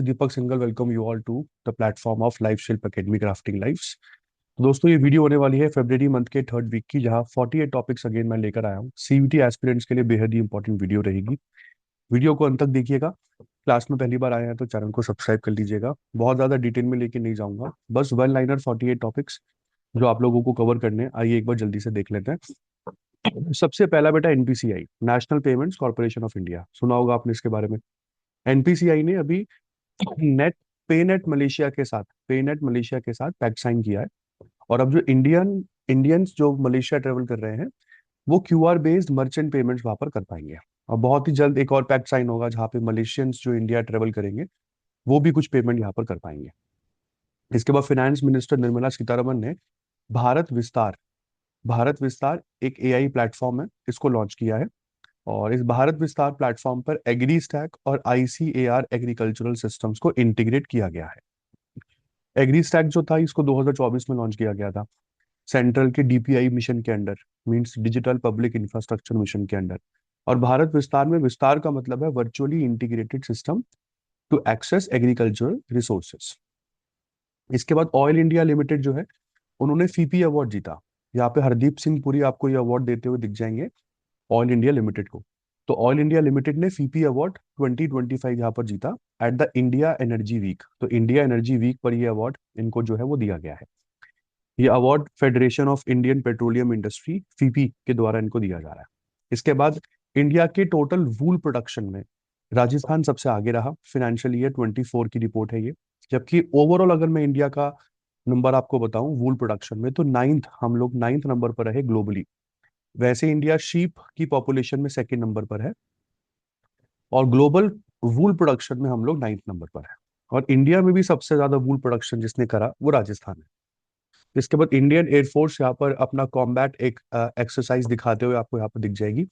Deepak Singhal welcome you all to the platform of life Shilp academy crafting lives. दोस्तों, ये video होने वाली है फरवरी मंथ के थर्ड वीक की, जहां 48 टॉपिक्स अगेन मैं लेकर आया हूँ। सीयूटी एस्पिरेंट्स के लिए बेहद ही इंपॉर्टेंट वीडियो रहेगी। वीडियो को अंत तक देखिएगा। क्लास में पहली बार आए हैं तो चैनल को सब्सक्राइब कर लीजिएगा। बहुत ज्यादा डिटेल में लेके नहीं जाऊंगा, बस वन लाइनर 48 टॉपिक्स जो आप लोगों को कवर करने हैं। आइए एक बार जल्दी से देख लेते हैं। सबसे पहला बेटा NPCI, national payments corporation of India, सुना होगा आपने इसके बारे में। एनपीसीआई ने अभी नेट पेनेट मलेशिया के साथ पैक्ट साइन किया है। और अब जो इंडियंस जो मलेशिया ट्रेवल कर रहे हैं, वो क्यूआर बेस्ड मर्चेंट पेमेंट्स वहां पर कर पाएंगे। और बहुत ही जल्द एक और पैक्ट साइन होगा जहां पे मलेशियंस जो इंडिया ट्रेवल करेंगे वो भी कुछ पेमेंट यहाँ पर कर पाएंगे। इसके बाद फाइनेंस मिनिस्टर निर्मला सीतारमन ने भारत विस्तार भारत विस्तार एक एआई प्लेटफॉर्म है, इसको लॉन्च किया है। और इस भारत विस्तार प्लेटफॉर्म पर एग्री स्टैक और आईसीएआर एग्रीकल्चरल सिस्टम्स को इंटीग्रेट किया गया है। एग्री स्टैक जो था, इसको 2024 में लॉन्च किया गया था, सेंट्रल के डीपीआई मिशन के under, means digital public infrastructure mission के अंडर। और भारत विस्तार में विस्तार का मतलब है virtually integrated system to access agricultural resources. इसके बाद ऑयल इंडिया लिमिटेड जो है, उन्होंने फीपी अवार्ड जीता। यहाँ पे हरदीप सिंह पुरी आपको ये अवार्ड देते हुए दिख जाएंगे, ऑयल इंडिया लिमिटेड को। तो ऑयल इंडिया लिमिटेड ने फीपी अवार्ड 2025 यहाँ पर जीता at the India energy week. तो इंडिया एनर्जी वीक पर ये अवार्ड इनको जो है वो दिया गया है। ये award federation of Indian petroleum industry FIPI के द्वारा इनको दिया जा रहा है। इसके बाद इंडिया के टोटल वूल प्रोडक्शन में राजस्थान सबसे आगे रहा। फाइनेंशियल ईयर 24 की रिपोर्ट है ये। जबकि ओवरऑल अगर मैं इंडिया का नंबर आपको बताऊं वूल प्रोडक्शन में, तो हम लोग नाइन्थ नंबर पर रहे ग्लोबली। वैसे इंडिया शीप की पॉपुलेशन में सेकंड नंबर पर है, और ग्लोबल वूल प्रोडक्शन में हम लोग नाइन्थ नंबर पर है। और इंडिया में भी सबसे ज्यादा वूल प्रोडक्शन जिसने करा वो राजस्थान है। इसके बाद इंडियन एयरफोर्स यहाँ पर अपना कॉम्बैट एक एक्सरसाइज दिखाते हुए आपको यहाँ पर दिख जाएगी।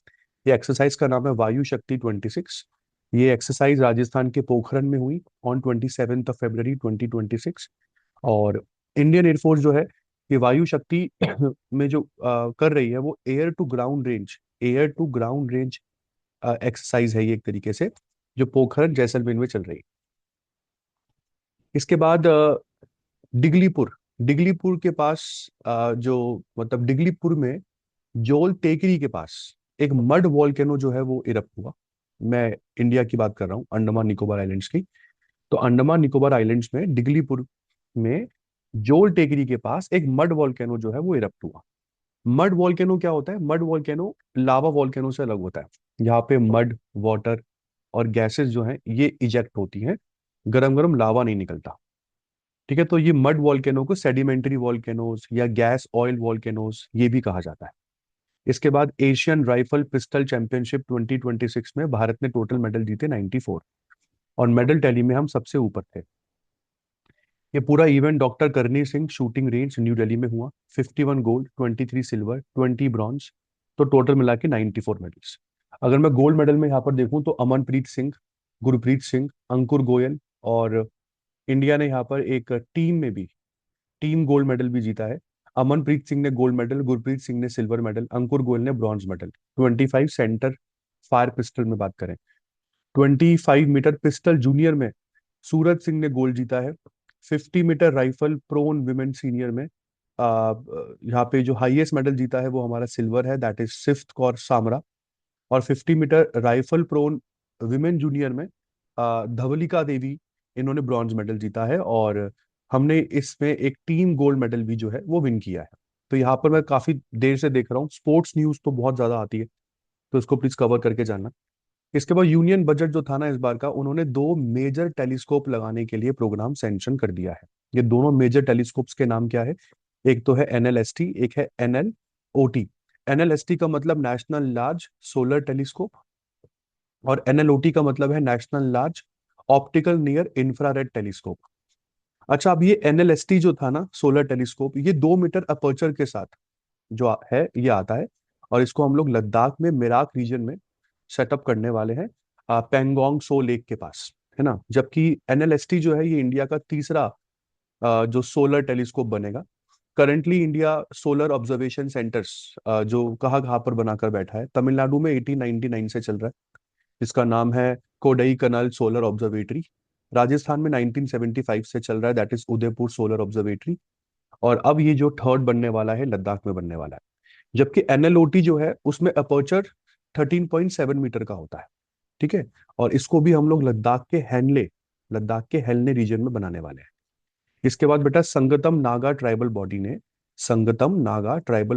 ये एक्सरसाइज का नाम है वायु शक्ति 26। ये एक्सरसाइज राजस्थान के पोखरन में हुई ऑन 27 फरवरी 2026। और इंडियन एयरफोर्स जो है, ये वायु शक्ति में जो कर रही है वो air to ground range exercise है ये एक तरीके से, जो पोखरन जैसलमेर में चल रही है। इसके बाद डिगलीपुर डिगलीपुर के पास जो मतलब डिगलीपुर में जोल टेकरी के पास एक मड वॉल्केनो जो है वो इरप्ट हुआ। मैं इंडिया की बात कर रहा हूँ, अंडमान निकोबार आइलैंड्स की। तो अंडमान निकोबार आइलैंड्स में डिगलीपुर में जोल टेकरी के पास एक मड वॉल्केनो जो है वो इरप्ट हुआ। मड वॉल्केनो क्या होता है? मड वॉल्केनो लावा वॉल्केनो से अलग होता है। यहाँ पे मड, वाटर और गैसेस जो हैं ये इजेक्ट होती हैं, गरम गरम लावा नहीं निकलता। ठीक है, तो ये मड वॉल्केनो को सेडिमेंट्री वॉल्केनोज या गैस ऑयल वॉल्केनोज ये भी कहा जाता है। इसके बाद एशियन राइफल पिस्टल चैंपियनशिप 2026 में भारत ने टोटल मेडल जीते 94, और मेडल टैली में हम सबसे ऊपर थे। ये पूरा इवेंट डॉक्टर करनी Singh shooting range new Delhi में हुआ। 51 गोल्ड, 23 सिल्वर, 20 ब्रॉन्ज, तो टोटल मिला के 94 मेडल्स। अगर मैं गोल्ड मेडल में यहाँ पर देखूं तो अमनप्रीत सिंह, गुरप्रीत सिंह, अंकुर गोयल, और इंडिया ने यहाँ पर एक टीम गोल्ड मेडल भी जीता है। अमनप्रीत सिंह ने गोल्ड मेडल, गुरप्रीत सिंह ने सिल्वर मेडल, अंकुर गोयल ने bronze medal. 25 centre fire pistol में बात करें, 25 मीटर पिस्टल जूनियर में सूरज सिंह ने गोल्ड जीता है। 50 metre rifle prone women senior में यहाँ पे जो हाईएस्ट मेडल जीता है वो हमारा सिल्वर है, दैट इज सिफ्थ कौर सामरा। और 50 metre rifle prone women junior में धवलिका देवी, इन्होंने ब्रॉन्ज मेडल जीता है। और हमने इसमें एक टीम गोल्ड मेडल भी जो है वो विन किया है। तो यहाँ पर मैं काफी देर से देख रहा हूँ, स्पोर्ट्स न्यूज तो बहुत ज्यादा आती है, तो इसको प्लीज कवर करके जाना। इसके बाद यूनियन बजट जो था ना इस बार का, उन्होंने दो मेजर टेलीस्कोप लगाने के लिए प्रोग्राम सैंक्शन कर दिया है। ये दोनों मेजर टेलीस्कोप्स के नाम क्या है? एक तो है एनएलएसटी, एक है एनएलओटी। एनएलएसटी का मतलब नेशनल लार्ज सोलर टेलीस्कोप, और एनएलओटी का मतलब है national large optical near infrared telescope. अच्छा, अब ये एनएलएसटी जो था ना सोलर टेलीस्कोप, ये 2 मीटर अपर्चर के साथ जो है ये आता है। और इसको हम लोग लद्दाख में मेराक रीजन में सेटअप करने वाले हैं, पेंगोंग सो लेक के पास, है ना। जबकि एनएलएसटी जो है ये इंडिया का तीसरा जो सोलर टेलीस्कोप बनेगा। Currently India solar observation centres जो कहाँ कहाँ पर बनाकर बैठा है, तमिलनाडु में 1899 से चल रहा है, जिसका नाम है कोडई कनाल सोलर ऑब्जर्वेटरी। राजस्थान में 1975 से चल रहा है, that is Udaipur solar observatory. और अब ये जो थर्ड बनने वाला है लद्दाख में बनने वाला है। जबकि एनएलओटी जो है उसमें अपर्चर 13.7 मीटर का होता है। ठीक है। और इसको भी हम लोग लद्दाख के हेलने रीजन में बनाने वाले हैं। इसके बाद बेटा संगतम नागा ट्राइबल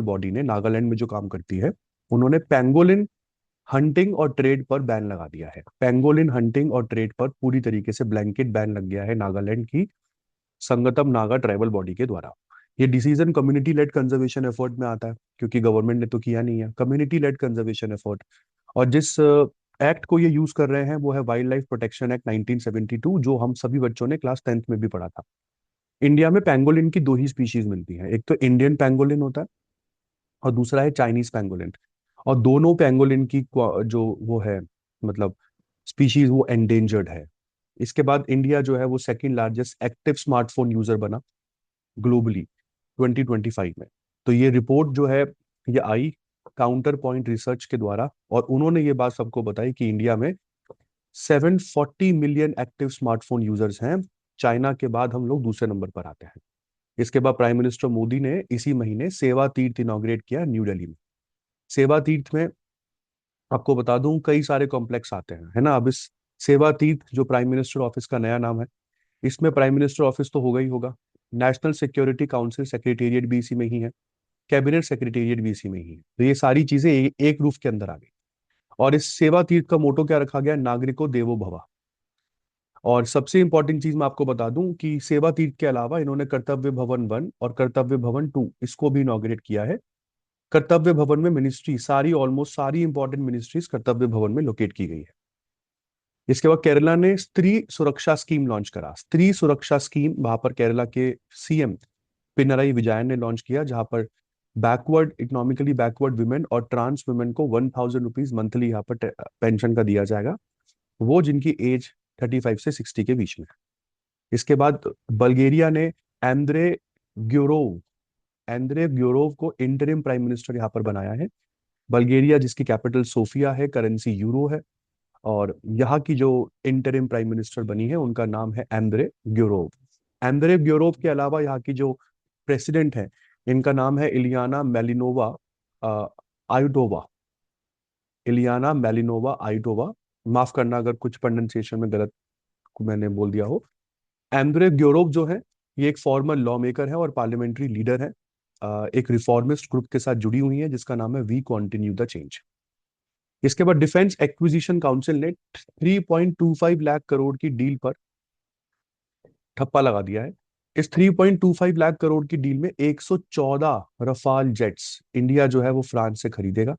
बॉडी ने नागालैंड में जो काम करती है, उन्होंने पेंगोलिन हंटिंग और ट्रेड पर बैन लगा दिया है। पेंगोलिन हंटिंग और ट्रेड पर पूरी तरीके से ब्लैंकेट बैन लग गया है नागालैंड की संगतम नागा ट्राइबल बॉडी के द्वारा। ये decision community lead conservation effort में आता है, क्योंकि गवर्नमेंट ने तो किया नहीं है, कम्युनिटी लेड कंजर्वेशन एफर्ट। और जिस एक्ट को ये यूज कर रहे हैं वो है वाइल्ड लाइफ प्रोटेक्शन एक्ट 1972, जो हम सभी बच्चों ने क्लास 10th में भी पढ़ा था। इंडिया में पेंगोलिन की दो ही स्पीशीज मिलती हैं, एक तो इंडियन पेंगोलिन होता है और दूसरा है चाइनीज पेंगोलिन। और दोनों पेंगोलिन की जो वो है, मतलब स्पीशीज, वो एंडेंजर्ड है। इसके बाद इंडिया जो है वो second largest active smartphone user बना ग्लोबली 2025 में। तो ये रिपोर्ट जो है ये आई काउंटर पॉइंट रिसर्च के द्वारा, और उन्होंने ये बात सबको बताई कि इंडिया में 740 मिलियन एक्टिव स्मार्टफोन यूजर्स हैं। चाइना के बाद हम लोग दूसरे नंबर पर आते हैं। इसके बाद प्राइम मिनिस्टर मोदी ने इसी महीने सेवा तीर्थ इनॉग्रेट किया न्यू दिल्ली में। सेवा तीर्थ में आपको बता दूं कई सारे कॉम्प्लेक्स आते हैं, है ना। अब इस सेवा तीर्थ जो प्राइम मिनिस्टर ऑफिस का नया नाम है, इसमें प्राइम मिनिस्टर ऑफिस तो होगा ही होगा, नेशनल सिक्योरिटी काउंसिल सेक्रेटेरिएट भी इसी में ही है, कैबिनेट सेक्रेटेरिएट भी इसी में ही है। तो ये सारी चीजें एक रूफ के अंदर आ गई। और इस सेवा तीर्थ का मोटो क्या रखा गया, नागरिको देवो भवा। और सबसे इंपॉर्टेंट चीज मैं आपको बता दूं कि सेवा तीर्थ के अलावा इन्होंने कर्तव्य भवन 1 और कर्तव्य भवन 2 इसको भी इनॉग्रेट किया है। कर्तव्य भवन में मिनिस्ट्री सारी, ऑलमोस्ट सारी इंपॉर्टेंट मिनिस्ट्रीज कर्तव्य भवन में लोकेट की गई है। इसके बाद केरला ने स्त्री सुरक्षा स्कीम लॉन्च करा। स्त्री सुरक्षा स्कीम वहां पर केरला के सीएम पिनराई विजयन ने लॉन्च किया, जहां पर इकोनॉमिकली बैकवर्ड वुमेन और ट्रांस वुमेन को 1,000 रुपीज मंथली यहाँ पर पेंशन का दिया जाएगा, वो जिनकी एज 35 से 60 के बीच में है। इसके बाद बल्गेरिया ने एंद्रे ग्योरोव एंद्रे ग्योरोव को इंटरिम प्राइम मिनिस्टर यहाँ पर बनाया है। बल्गेरिया जिसकी कैपिटल सोफिया है, करेंसी यूरो है, और यहाँ की जो इंटरिम प्राइम मिनिस्टर बनी है उनका नाम है एंद्रे ग्योरोव। एंद्रे ग्योरोव के अलावा यहाँ की जो प्रेसिडेंट है, इनका नाम है आयुटोवा इलियाना मेलिनोवा आयुटोवा। माफ करना अगर कुछ प्रोनाउंसिएशन में गलत मैंने बोल दिया हो। एंद्रे ग्योरोव जो है ये एक फॉर्मर लॉ मेकर है और पार्लियामेंट्री लीडर है। एक रिफॉर्मिस्ट ग्रुप के साथ जुड़ी हुई है जिसका नाम है वी कॉन्टिन्यू द चेंज। इसके बाद डिफेंस एक्विजिशन काउंसिल ने 3.25 लाख करोड़ की डील पर ठप्पा लगा दिया है। इस 3.25 लाख करोड़ की डील में 114 रफाल जेट्स इंडिया जो है वो फ्रांस से खरीदेगा।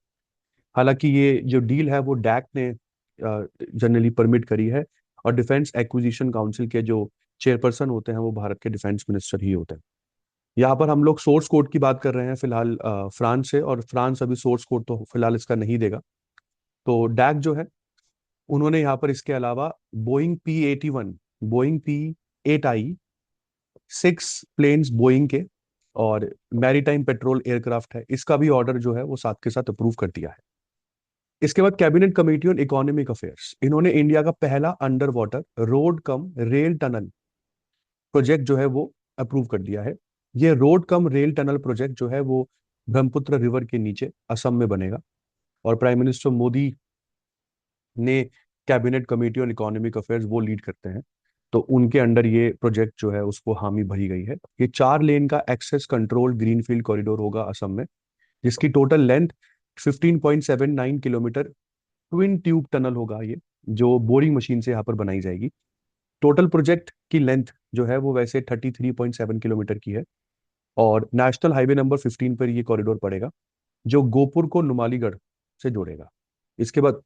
हालांकि ये जो डील है वो डैक ने जनरली परमिट करी है, और डिफेंस एक्विजिशन काउंसिल के जो चेयरपर्सन होते हैं वो भारत के डिफेंस मिनिस्टर ही होते हैं। यहाँ पर हम लोग सोर्स कोड की बात कर रहे हैं फिलहाल फ्रांस से, और फ्रांस अभी सोर्स कोड तो फिलहाल इसका नहीं देगा। तो डैक जो है उन्होंने यहाँ पर इसके अलावा बोइंग P-81 प्लेन्स बोइंग के, और मैरीटाइम पेट्रोल एयरक्राफ्ट है, इसका भी ऑर्डर जो है वो साथ के साथ अप्रूव कर दिया है। इसके बाद cabinet committee on economic affairs, इन्होंने इंडिया का पहला under water road cum rail tunnel project जो है वो अप्रूव कर दिया है। ये road cum rail tunnel project जो है वो ब्रह्मपुत्र रिवर के नीचे असम में बनेगा, और प्राइम मिनिस्टर मोदी ने cabinet committee on economic affairs वो लीड करते हैं। तो उनके अंडर ये प्रोजेक्ट जो है उसको हामी भरी गई है। ये 4 लेन का एक्सेस कंट्रोल ग्रीनफील्ड कॉरिडोर होगा असम में, जिसकी total length 15.79 kilometre twin tube tunnel होगा ये, जो बोरिंग मशीन से यहाँ पर बनाई जाएगी। टोटल प्रोजेक्ट की लेंथ जो है वो वैसे 33.7 किलोमीटर की है, और नेशनल हाईवे नंबर 15 पर ये कॉरिडोर पड़ेगा, जो गोपुर को नुमालीगढ़ से जोड़ेगा। इसके बाद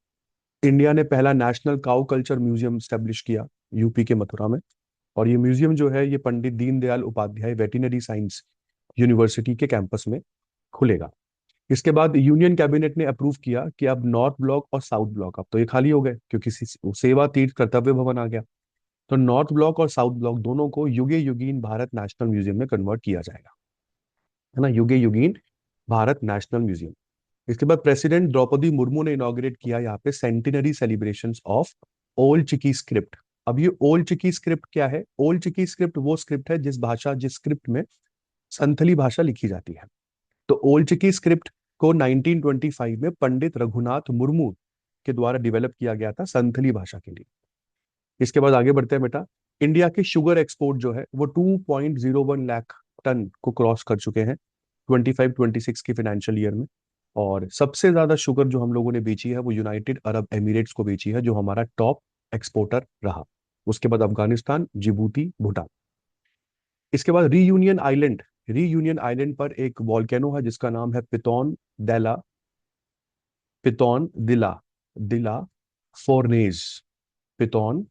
इंडिया ने पहला national cow culture museum establish किया यूपी के मथुरा में, और ये म्यूजियम जो है ये Pandit Deendayal Upadhyay veterinary science university के कैंपस में खुलेगा। इसके बाद यूनियन कैबिनेट ने अप्रूव किया कि अब नॉर्थ ब्लॉक और साउथ ब्लॉक अब तो ये खाली हो गए, क्योंकि सेवा तीर्थ कर्तव्य भवन आ गया। तो नॉर्थ ब्लॉक और साउथ ब्लॉक दोनों को युगे युगीन भारत नेशनल म्यूजियम में कन्वर्ट किया जाएगा, है ना, युगे युगीन भारत नेशनल म्यूजियम। इसके बाद प्रेसिडेंट द्रौपदी मुर्मू ने इनॉग्रेट किया यहाँ पे centenary celebrations of Ol Chiki script. अब ये ओल्ड चिकी स्क्रिप्ट क्या है? ओल्ड चिकी स्क्रिप्ट वो स्क्रिप्ट है जिस स्क्रिप्ट में संथली भाषा लिखी जाती है। तो ओल्ड चिकी स्क्रिप्ट को 1925 में पंडित रघुनाथ मुर्मू के द्वारा डेवलप किया गया था संथली भाषा के लिए। इसके बाद आगे बढ़ते हैं बेटा। इंडिया के शुगर एक्सपोर्ट जो है वो 2.01 लाख टन को क्रॉस कर चुके हैं 25-26 की फाइनेंशियल ईयर में। और सबसे ज्यादा शुगर जो हम लोगों ने बेची है वो यूनाइटेड अरब एमिरेट्स को बेची है, जो हमारा टॉप एक्सपोर्टर रहा। उसके बाद अफगानिस्तान, जिबूती, भूटान। इसके बाद रीयूनियन आइलैंड पर एक वॉल्केनो है जिसका नाम है पितौन दिला दिला फोरनेज पितौन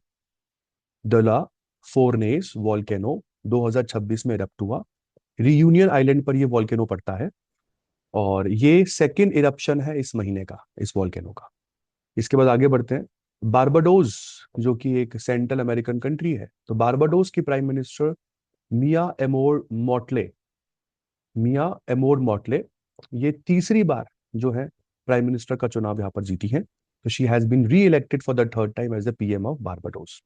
दला फोरनेस वॉल्केनो 2026 में इरप्ट हुआ। रीयूनियन आइलैंड पर यह वॉल्केनो पड़ता है और ये सेकेंड इरप्शन है इस महीने का, इस वॉल्केनो का। इसके बाद आगे बढ़ते हैं। बारबाडोस जो कि एक सेंट्रल अमेरिकन कंट्री है, तो बारबाडोस की प्राइम मिनिस्टर मिया एमोर मॉटले ये तीसरी बार जो है प्राइम मिनिस्टर का चुनाव यहाँ पर जीती है। तो she has been reelected for the third time as the PM of Barbados.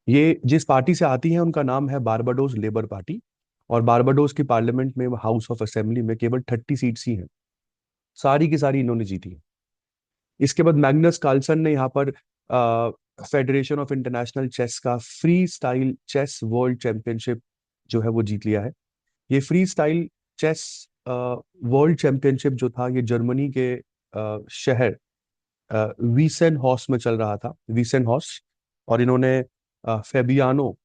ये जिस पार्टी से आती है उनका नाम है बारबाडोस लेबर पार्टी। और बारबाडोस की पार्लियामेंट में, हाउस ऑफ असेंबली में केवल 30 सीट्स ही हैं, सारी की सारी इन्होंने जीती है। इसके बाद मैग्नस कार्लसन ने यहाँ पर फेडरेशन ऑफ इंटरनेशनल चेस का freestyle chess world championship जो है वो जीत लिया है। ये freestyle chess world championship जो था ये जर्मनी के शहर वीसेन हॉस में चल रहा था, वीसेन हॉस। और इन्होंने अ, फेबियानो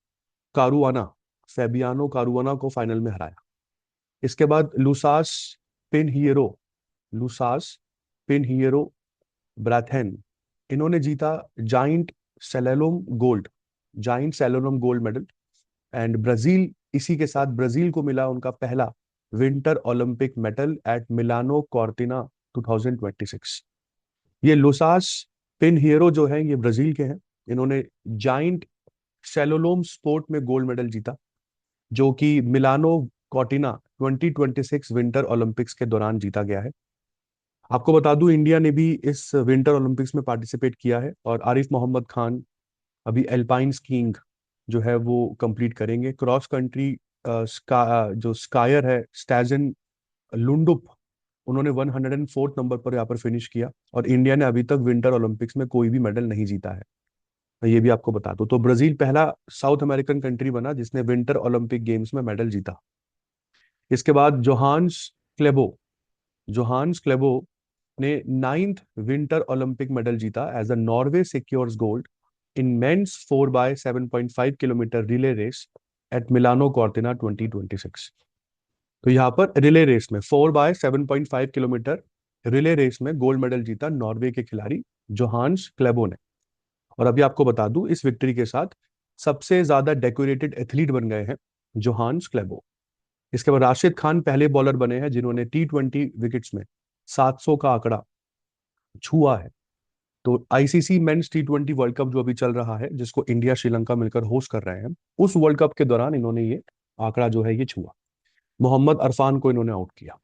कारुआना फेबियानो कारुआना को फाइनल में हराया। इसके बाद पिनहियरो लुसास पिनहियरो ब्राथेन इन्होंने जीता giant slalom gold medal. And Brazil, इसी के साथ ब्राजील को मिला उनका पहला winter Olympic medal at Milano Cortina 2026। ये लुसास पिनहियरो जो है ये ब्राजील के हैं। इन्होंने जाइंट सेलोलोम स्पोर्ट में गोल्ड मेडल जीता, जो कि मिलानो कॉर्टिना 2026 विंटर ओलंपिक्स के दौरान जीता गया है। आपको बता दूं इंडिया ने भी इस विंटर ओलंपिक्स में पार्टिसिपेट किया है और आरिफ मोहम्मद खान अभी एल्पाइन स्कीइंग जो है वो कंप्लीट करेंगे। क्रॉस कंट्री जो स्कायर है स्टैजन लुंडुप, उन्होंने 104 नंबर पर यहाँ पर फिनिश किया। और इंडिया ने अभी तक विंटर ओलंपिक्स में कोई भी मेडल नहीं जीता है, मैं ये भी आपको बता दूं। तो ब्राजील पहला साउथ अमेरिकन कंट्री बना जिसने विंटर ओलंपिक गेम्स में मेडल जीता। इसके बाद जोहान्स क्लेबो ने 9th विंटर ओलंपिक मेडल जीता as a Norway secures gold in men's 4x7.5 kilometre relay race at Milano Cortina 2026। तो यहाँ पर रिले रेस में 4x7.5 किलोमीटर रिले रेस में गोल्ड मेडल जीता नॉर्वे के खिलाड़ी जोहान्स क्लेबो ने। और अभी आपको बता दूं इस विक्ट्री के साथ सबसे ज्यादा डेकोरेटेड एथलीट बन गए हैं जोहान्स क्लेबो। इसके बाद राशिद खान पहले बॉलर बने हैं जिन्होंने T20 विकेट्स में 700 का आंकड़ा छुआ है। तो ICC men's T20 world cup जो अभी चल रहा है, जिसको इंडिया श्रीलंका मिलकर होस्ट कर रहे हैं, उस वर्ल्ड कप के दौरान इन्होंने ये आंकड़ा जो है ये छुआ। मोहम्मद अरफान को इन्होंने आउट किया।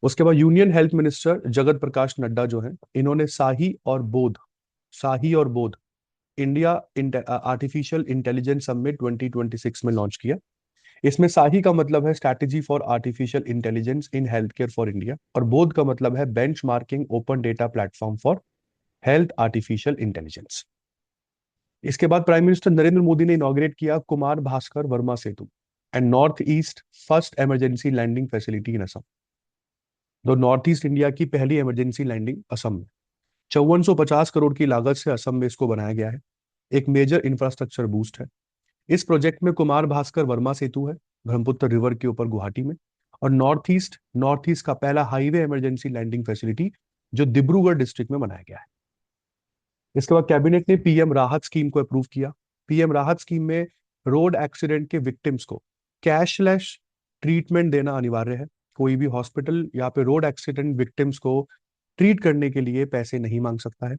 उसके बाद union health minister Jagat Prakash Nadda जो है, इन्होंने शाही और बोध इंडिया आर्टिफिशियल इंटेलिजेंस समिट 2026 में लॉन्च किया। इसमें शाही का मतलब है strategy for artificial intelligence in health care for India, और बोध का मतलब है benchmarking open data platform for health artificial intelligence. इसके बाद प्राइम मिनिस्टर नरेंद्र मोदी ने इनॉग्रेट किया Kumar Bhaskar Varma Setu and north east first emergency landing facility in Assam. तो नॉर्थ ईस्ट इंडिया की पहली इमरजेंसी लैंडिंग असम में 5450 करोड़ की लागत से असम में इसको बनाया गया है। एक मेजर इंफ्रास्ट्रक्चर बूस्ट है। इस प्रोजेक्ट में कुमार भास्कर वर्मा सेतु है ब्रह्मपुत्र रिवर के ऊपर गुवाहाटी में, और नॉर्थ ईस्ट का पहला हाईवे इमरजेंसी लैंडिंग फैसिलिटी जो डिब्रूगढ़ डिस्ट्रिक्ट में बनाया गया है। इसके बाद कैबिनेट ने पीएम राहत स्कीम को अप्रूव किया। पीएम राहत स्कीम में रोड एक्सीडेंट के विक्टिम्स को कैशलेस ट्रीटमेंट देना अनिवार्य है। कोई भी हॉस्पिटल यहाँ पे रोड एक्सीडेंट विक्टिम्स को ट्रीट करने के लिए पैसे नहीं मांग सकता है।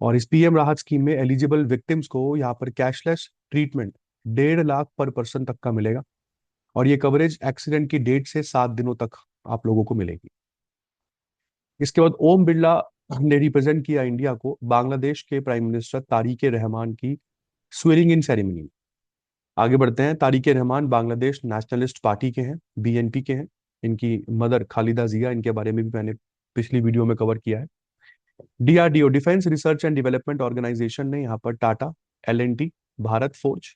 और इस पीएम राहत स्कीम में एलिजिबल विक्टिम्स को यहाँ पर कैशलेस ट्रीटमेंट 1.5 लाख पर पर्सन तक का मिलेगा। और ये कवरेज एक्सीडेंट की डेट से 7 दिनों तक आप लोगों को मिलेगी। इसके बाद ओम बिरला ने रिप्रेजेंट किया इंडिया को बांग्लादेश के प्राइम मिनिस्टर तारिक रहमान की स्वेरिंग इन सेरेमनी। आगे बढ़ते हैं। तारिक रहमान बांग्लादेश नेशनलिस्ट पार्टी के हैं, बीएनपी के हैं। इनकी मदर खालिदा जिया, इनके बारे में भी मैंने पिछली वीडियो में कवर किया है। DRDO defence research and development organisation ने यहाँ पर टाटा, एलएनटी, भारत फोर्ज,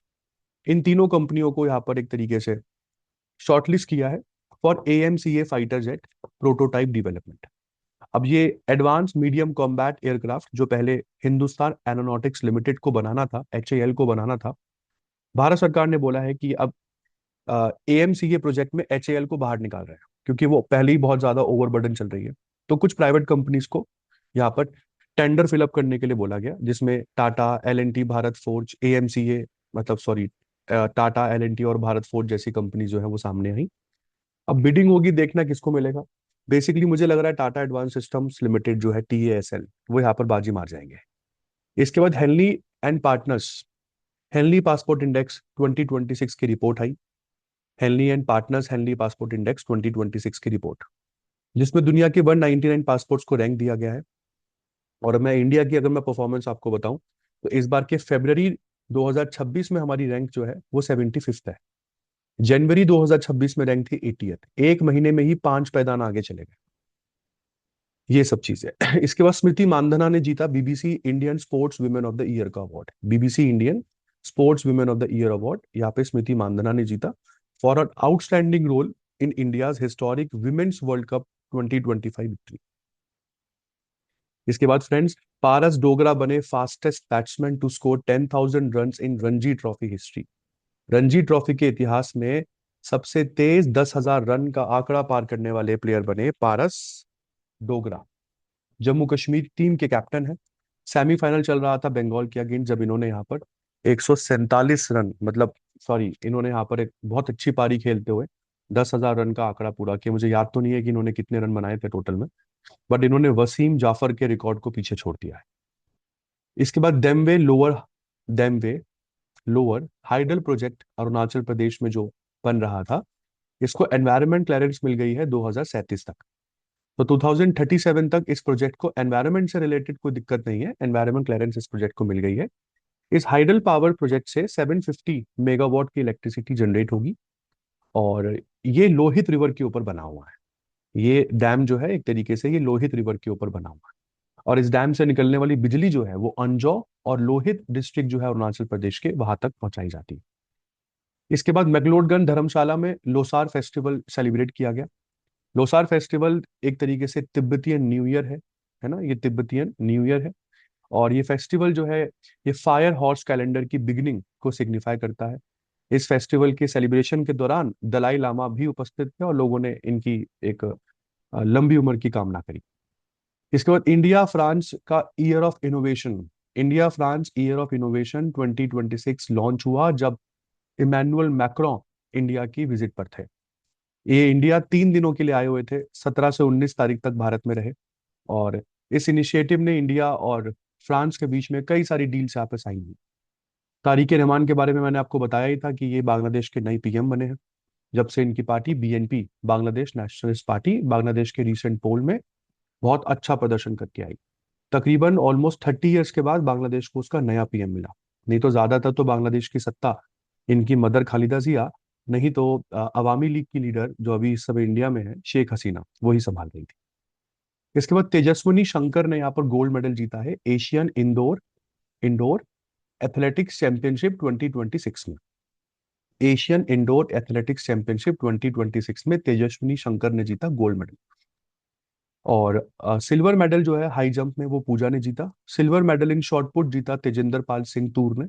इन तीनों कंपनियों को यहाँ पर एक तरीके से शॉर्टलिस्ट किया है for AMCA fighter jet prototype development. अब ये एडवांस मीडियम कॉम्बैट एयरक्राफ्ट जो पहले हिंदुस्तान एरोनॉटिक्स लिमिटेड को बनाना था, एचएएल को बनाना था, भारत सरकार ने बोला है कि अब एएमसीए प्रोजेक्ट में एचएएल को बाहर निकाल रहे हैं, क्योंकि वो पहले ही बहुत ज्यादा ओवरबर्डन चल रही है। तो कुछ प्राइवेट कंपनीज को यहाँ पर टेंडर फिलअप करने के लिए बोला गया, जिसमें Tata, LNT, Bharat Forge, AMCA, मतलब सॉरी, टाटा, एलएनटी और भारत फोर्ज जैसी कंपनी जो है वो सामने आई। अब बिडिंग होगी, देखना किसको मिलेगा। बेसिकली मुझे लग रहा है टाटा एडवांस सिस्टम्स लिमिटेड जो है, टीएएसएल, वो यहाँ पर बाजी मार जाएंगे। इसके बाद Henley and partners, Henley passport index 2026 की report I. Henley and partners Henley passport index 2026 की रिपोर्ट, जिसमें दुनिया के 199 पासपोर्ट्स को रैंक दिया गया है। और मैं इंडिया की अगर मैं परफॉर्मेंस आपको बताऊं, तो इस बार के फरवरी 2026 में हमारी रैंक जो है वो 75th है। जनवरी 2026 में रैंक थी 80th। एक महीने में ही 5 पैदान आगे चले गए। ये सब चीजें इसके बाद स्मृति मानधना ने जीता BBC Indian sports women of the year का award. BBC Indian sports women of the year award यहाँ पे स्मृति मानधना ने जीता for an outstanding role in India's historic women's world cup 2025 victory. इसके बाद फ्रेंड्स, पारस डोगरा बने fastest batsman to score 10,000 runs in Ranji trophy history. Ranji trophy के इतिहास में सबसे तेज 10,000 रन का आंकड़ा पार करने वाले प्लेयर बने पारस डोगरा। जम्मू कश्मीर टीम के कैप्टन है। सेमीफाइनल चल रहा था बंगाल के अगेंस्ट, जब इन्होंने यहाँ पर 147 रन, मतलब सॉरी, इन्होंने यहाँ पर एक बहुत अच्छी पारी खेलते हुए 10,000 रन का आंकड़ा पूरा किया। मुझे याद तो नहीं है कि इन्होंने कितने रन बनाए थे टोटल में, बट इन्होंने वसीम जाफर के रिकॉर्ड को पीछे छोड़ दिया है। इसके बाद देमवे lower hydel project Arunachal Pradesh में जो बन रहा था, इसको एनवायरमेंट क्लियरेंस मिल गई है 2037 तक। तो 2037 तक इस प्रोजेक्ट को एनवायरमेंट से रिलेटेड कोई दिक्कत नहीं है, एनवायरमेंट क्लियरेंस इस प्रोजेक्ट को मिल गई है। इस हाइडल पावर प्रोजेक्ट से 750 मेगावाट की इलेक्ट्रिसिटी जनरेट होगी, और ये लोहित रिवर के ऊपर बना हुआ है। ये डैम जो है एक तरीके से ये लोहित रिवर के ऊपर बना हुआ है, और इस डैम से निकलने वाली बिजली जो है वो अंजौ और लोहित डिस्ट्रिक्ट जो है अरुणाचल प्रदेश के, वहां तक पहुंचाई जाती है। इसके बाद मैक्लोडगंज धर्मशाला में लोसार फेस्टिवल सेलिब्रेट किया गया। लोसार फेस्टिवल एक तरीके से तिब्बतियन न्यू ईयर है ना, ये तिब्बतियन न्यू ईयर है। और ये फेस्टिवल जो है, ये फायर हॉर्स कैलेंडर की बिगिनिंग को सिग्निफाई करता है। इस फेस्टिवल के सेलिब्रेशन के दौरान दलाई लामा भी उपस्थित थे, और लोगों ने इनकी एक लंबी उम्र की कामना करी। इसके बाद इंडिया फ्रांस का year of innovation, India France year of innovation 2026 launch हुआ, जब इमैनुअल मैक्रोन इंडिया की विजिट पर थे। ये इंडिया 3 दिनों के लिए आए हुए थे, 17 से 19 तारीख तक भारत में रहे। और इस इनिशिएटिव ने इंडिया और फ्रांस के बीच में कई सारी डील्स यहाँ पे साइन हुई। तारिक रहमान के बारे में मैंने आपको बताया ही था कि ये बांग्लादेश के नए पीएम बने हैं, जब से इनकी party BNP, Bangladesh nationalist party, Bangladesh के रिसेंट पोल में बहुत अच्छा प्रदर्शन करके आई। तकरीबन ऑलमोस्ट 30 ईयर्स के बाद बांग्लादेश को उसका नया पीएम मिला। नहीं तो ज्यादातर तो बांग्लादेश की सत्ता इनकी मदर खालिदा जिया, नहीं तो अवामी लीग की लीडर जो अभी इस समय इंडिया में है, शेख हसीना, वही संभाल रही थी। इसके बाद तेजस्विनी शंकर ने यहाँ पर गोल्ड मेडल जीता है Asian indoor indoor athletics championship 2026 में। एशियन इंडोर एथलेटिक्स चैंपियनशिप 2026 में तेजस्विनी शंकर ने जीता गोल्ड मेडल। और सिल्वर मेडल जो है हाई जंप में, वो पूजा ने जीता। Silver medal in short put जीता तेजिंदर पाल सिंह तूर ने।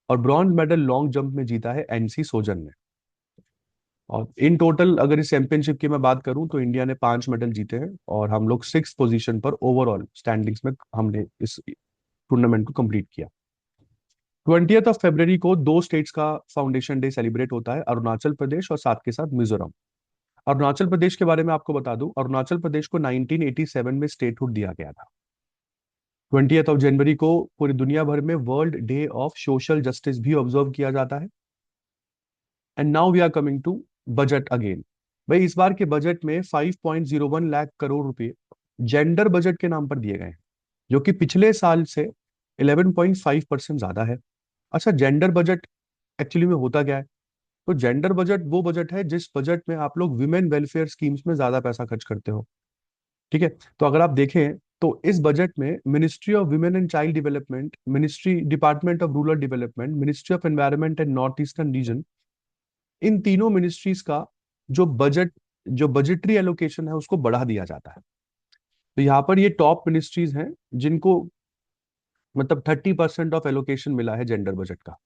और ब्रॉन्ज मेडल लॉन्ग जंप में जीता है एनसी सोजन ने। और इन टोटल अगर इस चैंपियनशिप की मैं बात करूं, तो इंडिया ने 5 मेडल जीते हैं, और हम लोग 6th पोजीशन पर ओवरऑल स्टैंडिंग्स में हमने इस टूर्नामेंट को कंप्लीट किया। 20th of February को 2 स्टेट्स का फाउंडेशन डे सेलिब्रेट होता है, अरुणाचल प्रदेश और साथ के साथ मिजोरम। अरुणाचल प्रदेश के बारे में आपको बता दूं, अरुणाचल प्रदेश को 1987 में स्टेटहुड दिया गया था। 20th of January को पूरी दुनिया भर में world day of social justice भी ऑब्जर्व किया जाता है। And now we are coming to budget again. भाई इस बार के बजट में 5.01 लाख करोड़ रुपए जेंडर बजट के नाम पर दिए गए हैं, जो कि पिछले साल से 11.5% ज्यादा है। अच्छा, जेंडर बजट एक्चुअली में होता क्या है? तो जेंडर बजट वो बजट है जिस बजट में आप लोग विमेन वेलफेयर स्कीम्स में ज्यादा पैसा खर्च करते हो। ठीक है। तो अगर आप देखें तो इस बजट में ministry of women and child development, ministry department of rural development, ministry of environment and north eastern region, इन तीनों मिनिस्ट्रीज का जो बजट, जो बजटरी एलोकेशन है उसको बढ़ा दिया जाता है। तो यहाँ पर ये टॉप मिनिस्ट्रीज हैं जिनको मतलब 30% ऑफ एलोकेशन मिला है जेंडर बजट का।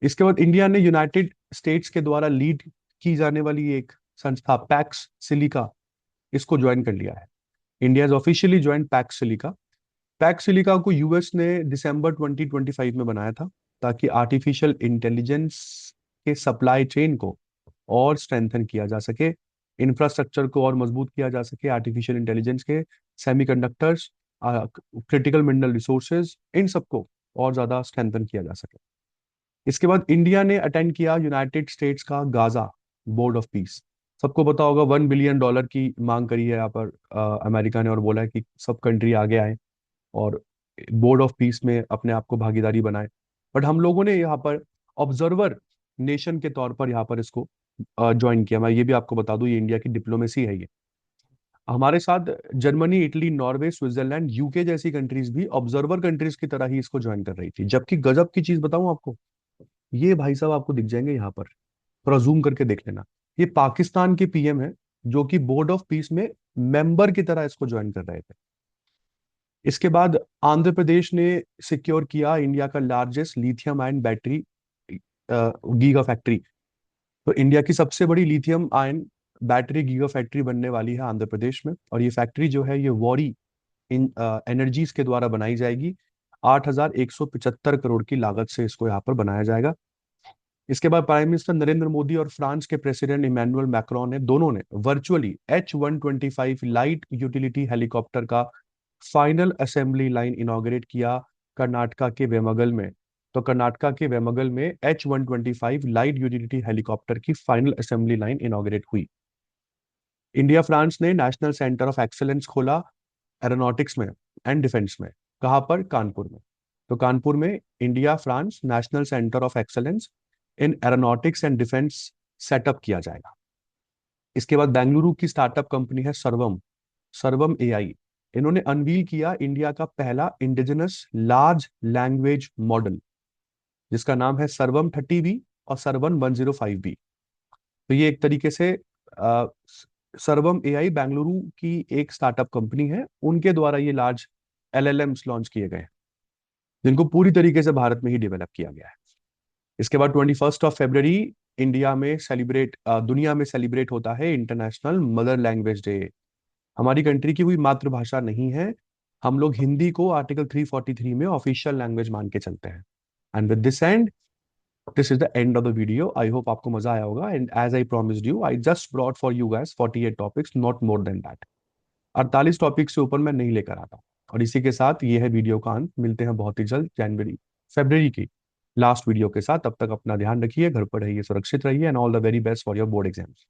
इसके बाद इंडिया ने यूनाइटेड स्टेट्स के द्वारा लीड की जाने वाली एक संस्था पैक्स सिलिका, इसको ज्वाइन कर लिया है। India is officially join PACS silica. PACS silica को यूएस ने दिसंबर 2025 में बनाया था ताकि आर्टिफिशियल इंटेलिजेंस के सप्लाई चेन को और स्ट्रेंथन किया जा सके, इंफ्रास्ट्रक्चर को और मजबूत किया जा सके, आर्टिफिशियल इंटेलिजेंस के सेमीकंडक्टर्स, क्रिटिकल मिनरल रिसोर्सेज, इन सबको और ज्यादा स्ट्रेंथन किया जा सके। इसके बाद इंडिया ने अटेंड किया यूनाइटेड स्टेट्स का गाजा बोर्ड ऑफ पीस। सबको पता होगा $1 बिलियन की मांग करी है यहाँ पर अमेरिका ने, और बोला है कि सब कंट्री आगे आए और बोर्ड ऑफ पीस में अपने आप को भागीदारी बनाए। बट हम लोगों ने यहाँ पर ऑब्जर्वर नेशन के तौर पर यहाँ पर इसको ज्वाइन किया। मैं ये भी आपको बता दूं, ये इंडिया की डिप्लोमेसी है ये। हमारे साथ Germany, Italy, Norway, Switzerland, UK जैसी कंट्रीज भी ऑब्जर्वर कंट्रीज की तरह ही इसको ज्वाइन कर रही थी। जबकि गजब की चीज बताऊं आपको, ये भाई साहब आपको दिख जाएंगे यहाँ पर, थोड़ा जूम करके देख लेना। ये पाकिस्तान के पीएम है जो कि बोर्ड ऑफ पीस में मेंबर की तरह इसको ज्वाइन कर रहे थे। इसके बाद आंध्र प्रदेश ने सिक्योर किया इंडिया का largest lithium ion battery giga factory. तो इंडिया की सबसे बड़ी lithium ion battery giga factory बनने वाली है आंध्र प्रदेश में, और ये फैक्ट्री जो है ये वॉरी इन एनर्जीज के द्वारा बनाई जाएगी। 8,175 करोड़ की लागत से इसको यहाँ पर बनाया जाएगा। इसके बाद प्राइम मिनिस्टर नरेंद्र मोदी और फ्रांस के प्रेसिडेंट इमैनुअल मैक्रोन ने, दोनों ने virtually H-125 light utility helicopter का फाइनल असेंबली लाइन इनॉग्रेट किया कर्नाटका के वेमगल में। तो कर्नाटका के वेमगल में H-125 लाइट यूटिलिटी हेलीकॉप्टर की फाइनल असेंबली लाइन इनॉग्रेट हुई। इंडिया फ्रांस ने नेशनल सेंटर ऑफ एक्सेलेंस खोला एरोनॉटिक्स में एंड डिफेंस में। कहाँ पर? कानपुर में। तो कानपुर में India France national centre of excellence in aeronautics and defence setup किया जाएगा। इसके बाद बेंगलुरु की स्टार्टअप कंपनी है सर्वम, सर्वम एआई। इन्होंने अनवील किया इंडिया का पहला इंडिजिनस लार्ज लैंग्वेज मॉडल, जिसका नाम है सर्वम 30B और सर्वम 105B। तो ये एक तरीके से अ, सर्वम एआई बेंगलुरु की एक स्टार्टअप कंपनी है, उनके द्वारा ये लार्ज एलएलएम्स लॉन्च किए गए हैं जिनको पूरी तरीके से भारत में ही डेवलप किया गया है। इसके बाद 21 फरवरी इंडिया में सेलिब्रेट, दुनिया में सेलिब्रेट होता है इंटरनेशनल मदर लैंग्वेज डे। हमारी कंट्री की कोई मातृभाषा नहीं है, हम लोग हिंदी को आर्टिकल 343 में ऑफिशियल लैंग्वेज मान के चलते हैं। And with this is the end of the video. I hope आपको मजा आया होगा, and as I promised you I just brought for you guys 48 topics, not more than that. 48 topic से ऊपर मैं नहीं लेकर आता। और इसी के साथ ये है वीडियो का अंत। मिलते हैं बहुत ही जल्द जनवरी फरवरी की लास्ट वीडियो के साथ। तब तक अपना ध्यान रखिए, घर पर रहिए, सुरक्षित रहिए, and all the very best for your board exams.